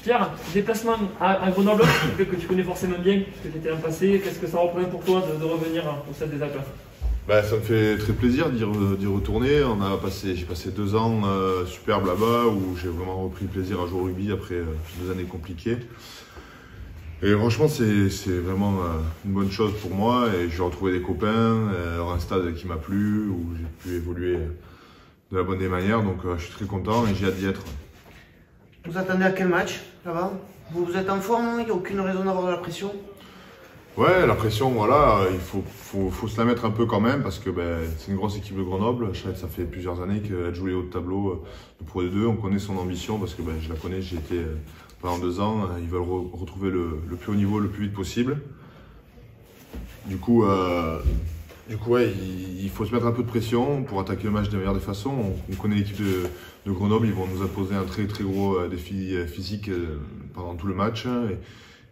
Pierre, déplacement à Grenoble, que tu connais forcément bien, que tu étais l'an passé, qu'est-ce que ça représente pour toi de revenir au Stade des Alpes? Ça me fait très plaisir d'y retourner. J'ai passé 2 ans superbes là-bas où j'ai vraiment repris plaisir à jouer au rugby après 2 années compliquées. Et franchement, c'est vraiment une bonne chose pour moi et j'ai retrouvé des copains, un stade qui m'a plu, où j'ai pu évoluer de la bonne manière. Donc je suis très content et j'ai hâte d'y être. Vous attendez à quel match là-bas? Vous êtes en forme, il n'y a aucune raison d'avoir de la pression? Ouais, la pression, voilà, il faut se la mettre un peu quand même parce que c'est une grosse équipe de Grenoble. Je sais que ça fait plusieurs années qu'elle joue les hauts de tableau de Pro D2. On connaît son ambition parce que je la connais, j'y étais pendant 2 ans. Ils veulent retrouver le plus haut niveau le plus vite possible. Du coup, ouais, il faut se mettre un peu de pression pour attaquer le match de la meilleure des façons. On connaît l'équipe de Grenoble, ils vont nous imposer un très très gros défi physique pendant tout le match.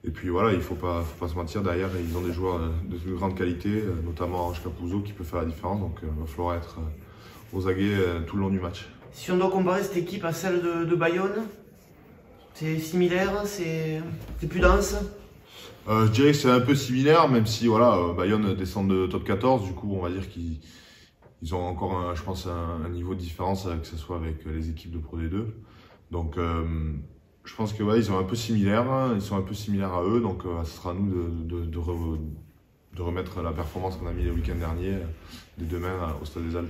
Et puis voilà, il ne faut pas se mentir, derrière ils ont des joueurs de grande qualité, notamment Ange Capuzzo qui peut faire la différence, donc il va falloir être aux aguets tout le long du match. Si on doit comparer cette équipe à celle de Bayonne, c'est similaire, c'est plus dense? Je dirais que c'est un peu similaire, même si voilà, Bayonne descend de top 14, du coup on va dire qu'ils ont encore je pense un niveau de différence, que ce soit avec les équipes de Pro D2. Donc je pense que ouais, ils sont un peu similaires à eux, donc ce sera à nous de remettre la performance qu'on a mis le week-end dernier dès demain au Stade des Alpes.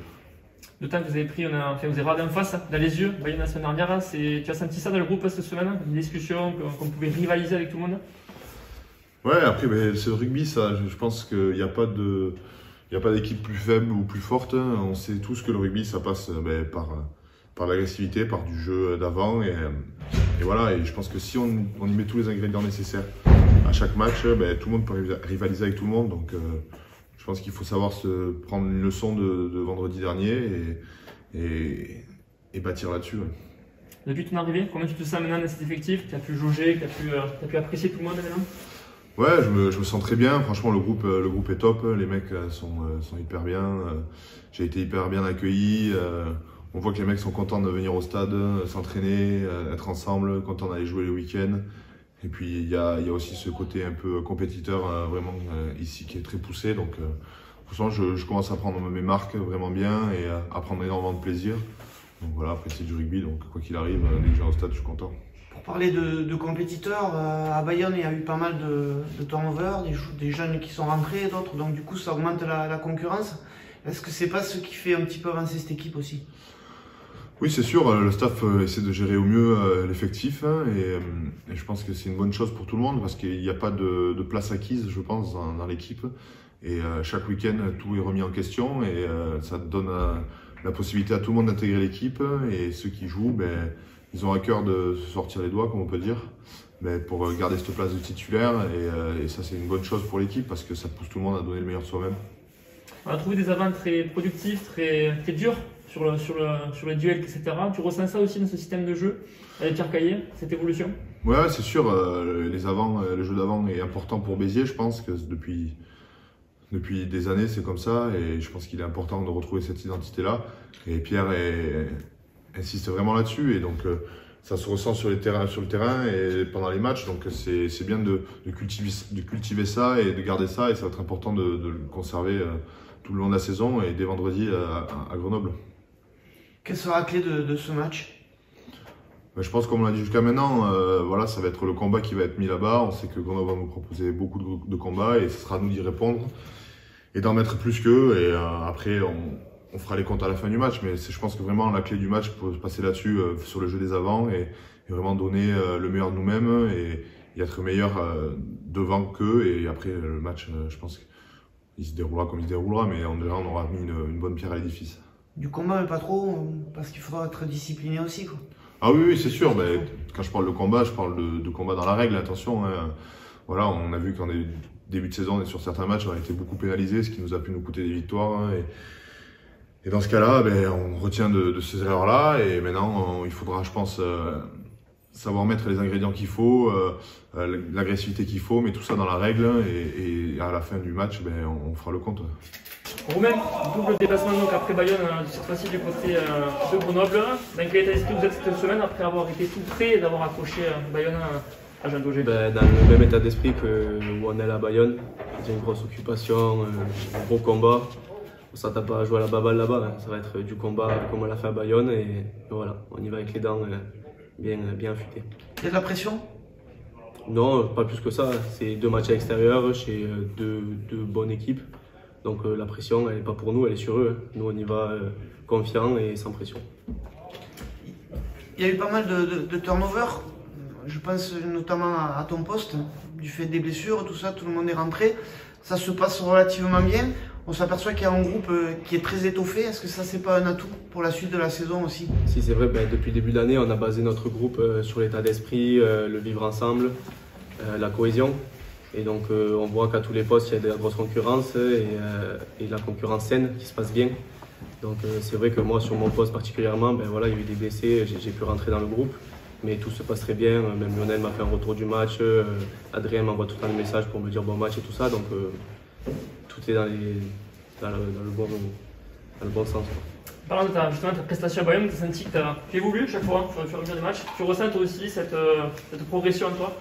Le temps que vous avez pris, vous avez regardé en face, dans les yeux, Bayonne la semaine dernière, tu as senti ça dans le groupe cette semaine, une discussion, qu'on pouvait rivaliser avec tout le monde? Ouais, après c'est le rugby, ça. Je pense qu'il n'y a pas d'équipe plus faible ou plus forte. On sait tous que le rugby, ça passe par l'agressivité, par du jeu d'avant. Et voilà, et je pense que si on y met tous les ingrédients nécessaires à chaque match, tout le monde peut rivaliser avec tout le monde. Donc je pense qu'il faut savoir se prendre une leçon de vendredi dernier et bâtir là-dessus. Ouais. Depuis ton arrivée, comment tu te sens maintenant dans cet effectif? Tu as pu jauger, tu as pu apprécier tout le monde maintenant? Ouais, je me sens très bien. Franchement, le groupe est top. Les mecs sont hyper bien. J'ai été hyper bien accueilli. On voit que les mecs sont contents de venir au stade, s'entraîner, être ensemble, contents d'aller jouer le week-end. Et puis il y a aussi ce côté un peu compétiteur vraiment ici qui est très poussé. Donc franchement, je commence à prendre mes marques vraiment bien et à prendre énormément de plaisir. Donc voilà, après c'est du rugby, donc quoi qu'il arrive, dès que je viens au stade, je suis content. Pour parler de compétiteurs, à Bayonne, il y a eu pas mal de turnover, des jeunes qui sont rentrés, d'autres, donc du coup ça augmente la concurrence. Est-ce que c'est pas ce qui fait un petit peu avancer cette équipe aussi? Oui, c'est sûr, le staff essaie de gérer au mieux l'effectif et je pense que c'est une bonne chose pour tout le monde parce qu'il n'y a pas de place acquise, je pense, dans l'équipe. Et chaque week-end, tout est remis en question et ça donne la possibilité à tout le monde d'intégrer l'équipe et ceux qui jouent, ils ont à cœur de se sortir les doigts, comme on peut dire, pour garder cette place de titulaire et ça c'est une bonne chose pour l'équipe parce que ça pousse tout le monde à donner le meilleur de soi-même. On a trouvé des avants très productifs, très durs sur les duels, etc. Tu ressens ça aussi dans ce système de jeu avec Pierre Caillé, cette évolution? Ouais, c'est sûr, le jeu d'avant est important pour Béziers, je pense que depuis des années c'est comme ça et je pense qu'il est important de retrouver cette identité-là. Et Pierre insiste vraiment là-dessus et donc ça se ressent sur le terrain et pendant les matchs, donc c'est bien de cultiver ça et de garder ça et ça va être important de le conserver tout le long de la saison et dès vendredi à Grenoble. Quelle sera la clé de ce match? Je pense comme on l'a dit jusqu'à maintenant, voilà, ça va être le combat qui va être mis là-bas. On sait que Grenoble va nous proposer beaucoup de combats et ce sera à nous d'y répondre et d'en mettre plus qu'eux et après on fera les comptes à la fin du match, mais je pense que vraiment la clé du match pour se passer là-dessus sur le jeu des avants et vraiment donner le meilleur de nous-mêmes et être meilleur devant qu'eux et après le match, je pense qu'il se déroulera comme il se déroulera, mais on aura mis une bonne pierre à l'édifice. Du combat mais pas trop, parce qu'il faudra être discipliné aussi quoi. Ah oui, c'est sûr, quand je parle de combat, je parle de combat dans la règle, attention. Hein. Voilà, on a vu qu'en début de saison, sur certains matchs, on a été beaucoup pénalisés, ce qui nous a pu nous coûter des victoires. Hein, et dans ce cas-là, on retient de ces erreurs-là et maintenant, il faudra, je pense, savoir mettre les ingrédients qu'il faut, l'agressivité qu'il faut, mais tout ça dans la règle et à la fin du match, ben, on fera le compte. Romain, double déplacement donc après Bayonne, cette fois-ci du côté de Grenoble. Dans quel état d'esprit vous êtes cette semaine après avoir été tout près et d'avoir accroché Bayonne à Jean Daugé? Dans le même état d'esprit que où on est à Bayonne, c'est une grosse occupation, un gros combat. On ne s'attend pas à jouer à la baballe là-bas, hein. Ça va être du combat comme on l'a fait à Bayonne et voilà, on y va avec les dents bien affûtées. Il y a de la pression? Non, pas plus que ça. C'est 2 matchs à l'extérieur chez deux bonnes équipes. Donc la pression, elle n'est pas pour nous, elle est sur eux. Nous, on y va confiant et sans pression. Il y a eu pas mal de turnover. Je pense notamment à ton poste, du fait des blessures, tout ça, tout le monde est rentré. Ça se passe relativement bien. On s'aperçoit qu'il y a un groupe qui est très étoffé. Est-ce que ça, c'est pas un atout pour la suite de la saison aussi? Si, c'est vrai, depuis le début de l'année, on a basé notre groupe sur l'état d'esprit, le vivre ensemble, la cohésion. Et donc, on voit qu'à tous les postes, il y a de la grosse concurrence et la concurrence saine qui se passe bien. Donc, c'est vrai que moi, sur mon poste particulièrement, voilà, il y a eu des blessés, j'ai pu rentrer dans le groupe. Mais tout se passe très bien. Même Lionel m'a fait un retour du match. Adrien m'envoie tout le temps des messages pour me dire bon match et tout ça. Donc, tout est dans le bon sens. Parlant de ta prestation à Bayonne, tu as senti que tu évolues chaque fois sur le fur et à mesure des matchs. Tu ressens toi aussi cette progression en toi?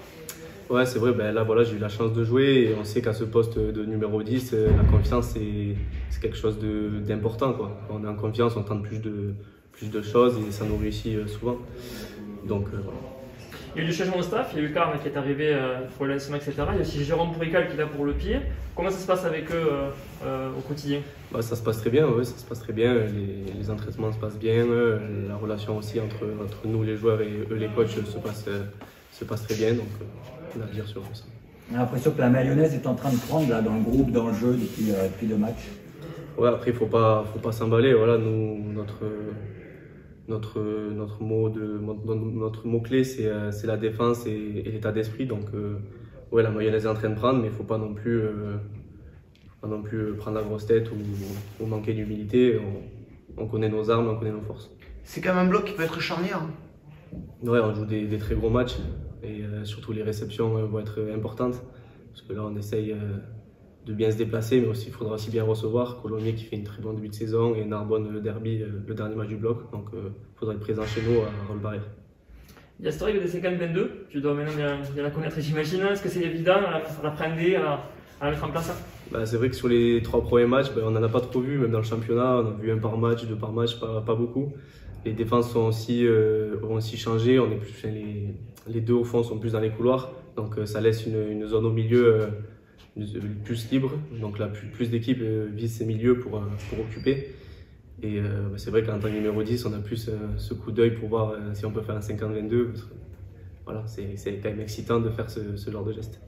Ouais, c'est vrai, là voilà, j'ai eu la chance de jouer et on sait qu'à ce poste de numéro 10, la confiance c'est quelque chose d'important. Quand on est en confiance, on tente plus de choses et ça nous réussit souvent. Donc voilà. Il y a eu du changement de staff, il y a eu Karl qui est arrivé pour le lancement, etc. Il y a aussi Jérôme Bourical qui est là pour le pied. Comment ça se passe avec eux au quotidien? Ça se passe très bien, ouais, ça se passe très bien. Les entraînements se passent bien, la relation aussi entre nous les joueurs et eux les coachs se passe très bien. Donc on a à dire sur ça. On a l'impression que la mayonnaise est en train de prendre là, dans le groupe, dans le jeu depuis 2 matchs. Ouais, après il faut pas s'emballer. Voilà, nous notre mot-clé, c'est la défense et l'état d'esprit. Donc, ouais, la mayonnaise est en train de prendre, mais il ne faut pas non plus prendre la grosse tête ou manquer d'humilité. On connaît nos armes, on connaît nos forces. C'est quand même un bloc qui peut être charnière. Ouais, on joue des très gros matchs et surtout les réceptions vont être importantes. Parce que là, on essaye de bien se déplacer, mais aussi il faudra aussi bien recevoir. Colomiers qui fait une très bonne début de saison et Narbonne le derby, le dernier match du bloc. Donc il faudra être présent chez nous à Rolles-Barrière. Il y a cette règle des 50-22, tu dois maintenant bien la connaître, j'imagine. Est-ce que c'est évident à l'apprendre, à la mettre en place? C'est vrai que sur les 3 premiers matchs, on n'en a pas trop vu, même dans le championnat. On a vu 1 par match, 2 par match, pas beaucoup. Les défenses ont aussi changé. On est plus, les 2 au fond sont plus dans les couloirs, donc ça laisse une zone au milieu plus libre. Donc là, plus d'équipes visent ces milieux pour occuper. Et c'est vrai qu'en tant que numéro 10, on a plus ce coup d'œil pour voir si on peut faire un 50-22. Voilà, c'est quand même excitant de faire ce genre de geste.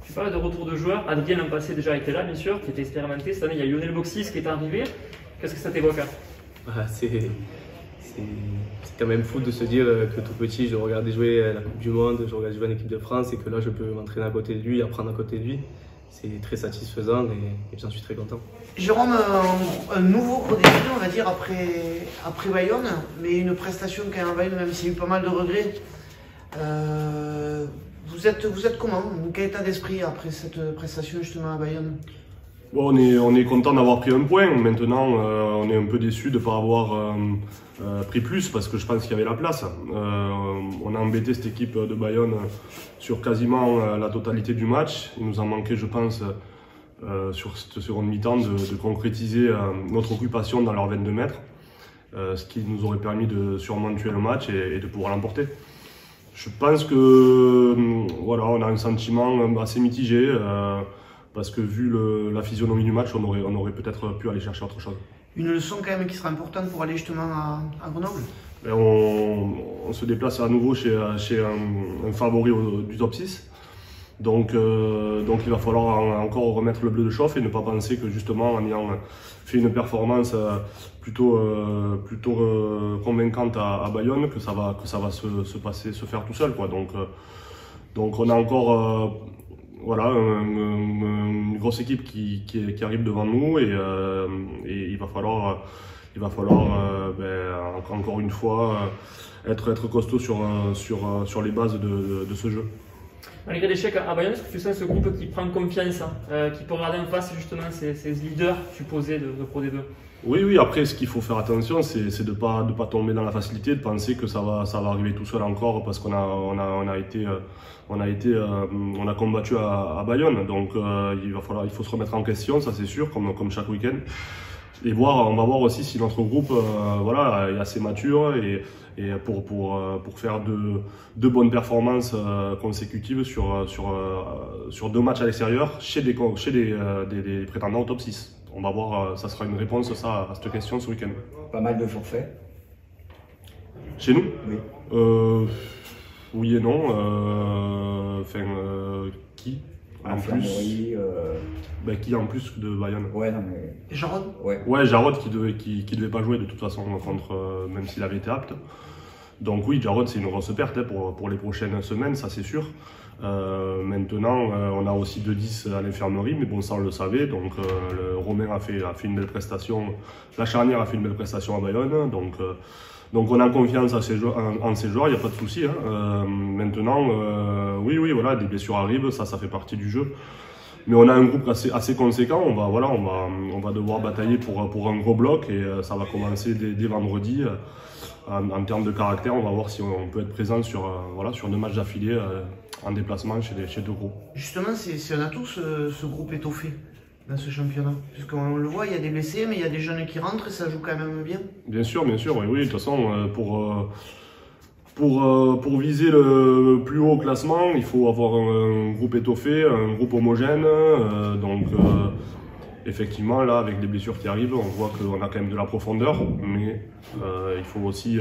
Tu parles de retour de joueurs. Adrien l'an passé déjà était là, bien sûr, qui était expérimenté. Cette année, il y a Lionel Boxis qui est arrivé. Qu'est-ce que ça t'évoque? C'est quand même fou de se dire que tout petit, je regardais jouer à la Coupe du Monde, je regardais jouer en équipe de France et que là, je peux m'entraîner à côté de lui, apprendre à côté de lui. C'est très satisfaisant et j'en suis très content. Jérôme, un nouveau gros défi, on va dire, après Bayonne, mais une prestation quand même à Bayonne, même s'il y a eu pas mal de regrets. Vous êtes comment? Quel état d'esprit après cette prestation justement à Bayonne? Bon, on est content d'avoir pris un point. Maintenant, on est un peu déçu de ne pas avoir pris plus parce que je pense qu'il y avait la place. On a embêté cette équipe de Bayonne sur quasiment la totalité du match. Il nous en manquait, je pense, sur cette seconde mi-temps de concrétiser notre occupation dans leurs 22 mètres, ce qui nous aurait permis de sûrement tuer le match et de pouvoir l'emporter. Je pense que voilà, on a un sentiment assez mitigé. Parce que vu la physionomie du match, on aurait peut-être pu aller chercher autre chose. Une leçon quand même qui sera importante pour aller justement à Grenoble? On se déplace à nouveau chez un favori du top 6. Donc il va falloir encore remettre le bleu de chauffe et ne pas penser que justement en ayant fait une performance plutôt convaincante à Bayonne, que ça va se faire tout seul, quoi. Donc on a encore voilà, une grosse équipe qui arrive devant nous et il va falloir encore une fois être costaud sur les bases de ce jeu. Malgré l'échec à Bayonne, est-ce que tu sens ce groupe qui prend confiance, qui peut regarder en face justement ces leaders supposés de Pro D2? Oui, après ce qu'il faut faire attention, c'est de pas tomber dans la facilité, de penser que ça va arriver tout seul encore parce qu'on a combattu à Bayonne. Donc il faut se remettre en question, ça c'est sûr, comme chaque week-end. Et on va voir aussi si notre groupe est assez mature et pour faire de bonnes performances consécutives sur 2 matchs à l'extérieur chez des prétendants au top 6. On va voir, ça sera une réponse à cette question ce week-end. Pas mal de forfaits. Chez nous? Oui. Oui et non. Qui en plus qui en plus de Bayonne? Ouais, non mais... Jarod? Ouais, Jarod qui devait pas jouer de toute façon même s'il avait été apte. Donc oui, Jarod c'est une grosse perte pour les prochaines semaines, ça c'est sûr. Maintenant, on a aussi 2-10 à l'infirmerie, mais bon, ça on le savait. Donc, Romain a fait une belle prestation. La charnière a fait une belle prestation à Bayonne. Donc on a confiance en ces joueurs, il n'y a pas de souci. Maintenant, oui, voilà, des blessures arrivent, ça fait partie du jeu. Mais on a un groupe assez conséquent. On va devoir batailler pour un gros bloc et ça va commencer dès vendredi. En termes de caractère, on va voir si on peut être présent sur 2 matchs d'affilée en déplacement chez 2 groupes. Justement, c'est un atout ce groupe étoffé dans ce championnat. Puisqu'on le voit, il y a des blessés, mais il y a des jeunes qui rentrent et ça joue quand même bien. Bien sûr, oui. De toute façon, pour viser le plus haut classement, il faut avoir un groupe étoffé, un groupe homogène. Effectivement, là, avec des blessures qui arrivent, on voit qu'on a quand même de la profondeur, mais il faut aussi,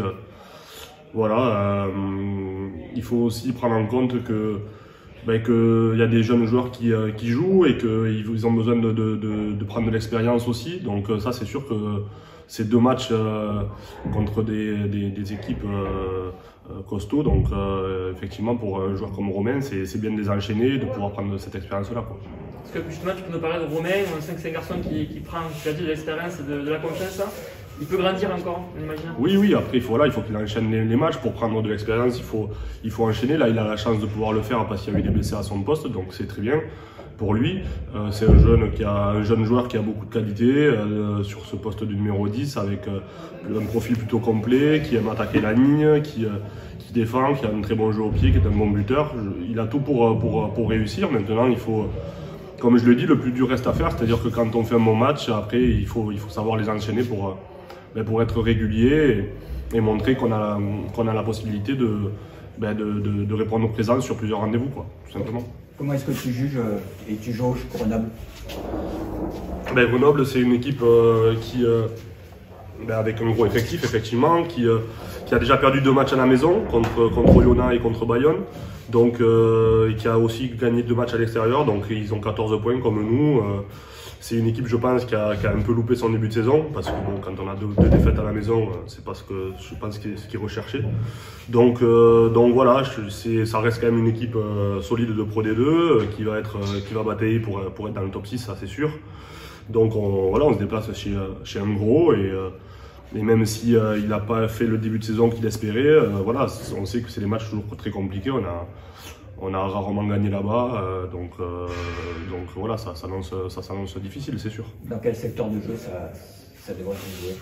il faut aussi prendre en compte qu'il y a des jeunes joueurs qui jouent et qu'ils ont besoin de prendre de l'expérience aussi. Donc ça, c'est sûr que ces 2 matchs contre des équipes costauds, donc effectivement, pour un joueur comme Romain, c'est bien de les enchaîner et de pouvoir prendre cette expérience-là. Parce que justement, tu peux nous parler de Romain, on sait que c'est un garçon qui prend, tu as dit, de l'expérience et de la confiance. Il peut grandir encore, on imagine. Oui, après il faut qu'il enchaîne les matchs pour prendre de l'expérience, il faut enchaîner. Là, il a la chance de pouvoir le faire parce qu'il y a eu des blessés à son poste, donc c'est très bien pour lui. C'est un jeune joueur qui a beaucoup de qualité sur ce poste du numéro 10 avec un profil plutôt complet, qui aime attaquer la ligne, qui défend, qui a un très bon jeu au pied, qui est un bon buteur. Il a tout pour réussir. Maintenant, il faut... Comme je le dis, le plus dur reste à faire, c'est-à-dire que quand on fait un bon match, après il faut savoir les enchaîner pour être régulier et montrer qu'on a la possibilité de répondre présent sur plusieurs rendez-vous, tout simplement. Comment est-ce que tu juges et tu jauges Grenoble? Grenoble, c'est une équipe avec un gros effectif, effectivement, qui a déjà perdu 2 matchs à la maison contre Oyonnax et contre Bayonne. Donc, qui a aussi gagné 2 matchs à l'extérieur, donc ils ont 14 points comme nous. C'est une équipe, je pense, qui a un peu loupé son début de saison, parce que quand on a 2 défaites à la maison, c'est pas ce qui est recherché. Donc voilà, ça reste quand même une équipe solide de Pro D2, qui va batailler pour être dans le top 6, ça c'est sûr. Donc on se déplace chez un gros et même si il n'a pas fait le début de saison qu'il espérait, on sait que c'est des matchs toujours très compliqués. On a rarement gagné là-bas, donc voilà, ça s'annonce difficile, c'est sûr. Dans quel secteur de jeu ça devrait se jouer?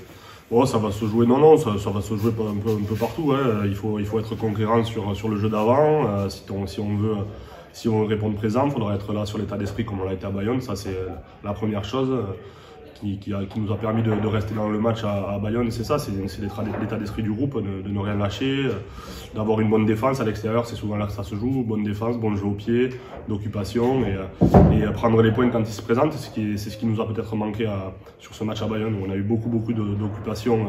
Oh, ça va se jouer, ça va se jouer un peu partout. Hein. Il faut être conquérant sur le jeu d'avant. Si on veut répondre présent, il faudra être là sur l'état d'esprit comme on l'a été à Bayonne. Ça, c'est la première chose qui nous a permis de rester dans le match à Bayonne. C'est ça, c'est l'état d'esprit du groupe, de ne rien lâcher, d'avoir une bonne défense à l'extérieur. C'est souvent là que ça se joue. Bonne défense, bon jeu au pied, d'occupation et prendre les points quand ils se présentent. C'est ce qui nous a peut-être manqué sur ce match à Bayonne où on a eu beaucoup d'occupation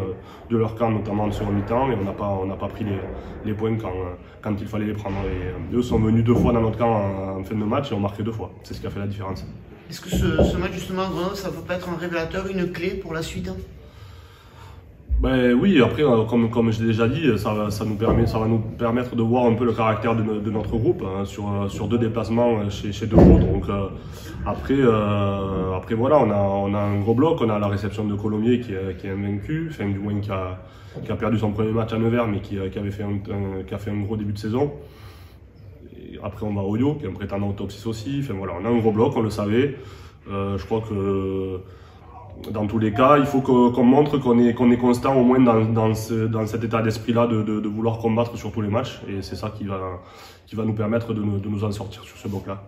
de leur camp, notamment sur le mi-temps, et on n'a pas pris les points quand il fallait les prendre. Et eux sont venus 2 fois dans notre camp en fin de match et ont marqué 2 fois. C'est ce qui a fait la différence. Est-ce que ce match justement à Grenoble, ça ne peut pas être un révélateur, une clé pour la suite? Ben oui, après, comme je l'ai déjà dit, ça va nous permettre de voir un peu le caractère de notre groupe hein, sur 2 déplacements chez 2 gros. Donc après voilà, on a un gros bloc, on a la réception de Colomiers qui est invaincu, enfin du moins qui a perdu son premier match à Nevers, mais qui a fait un gros début de saison. Et après on va à Oyo, qui est un prétendant au top 6 aussi. Enfin voilà, on a un gros bloc, on le savait. Je crois que dans tous les cas, il faut qu'on montre qu'on est constant au moins dans cet état d'esprit-là de vouloir combattre sur tous les matchs. Et c'est ça qui va nous permettre de nous en sortir sur ce bloc-là.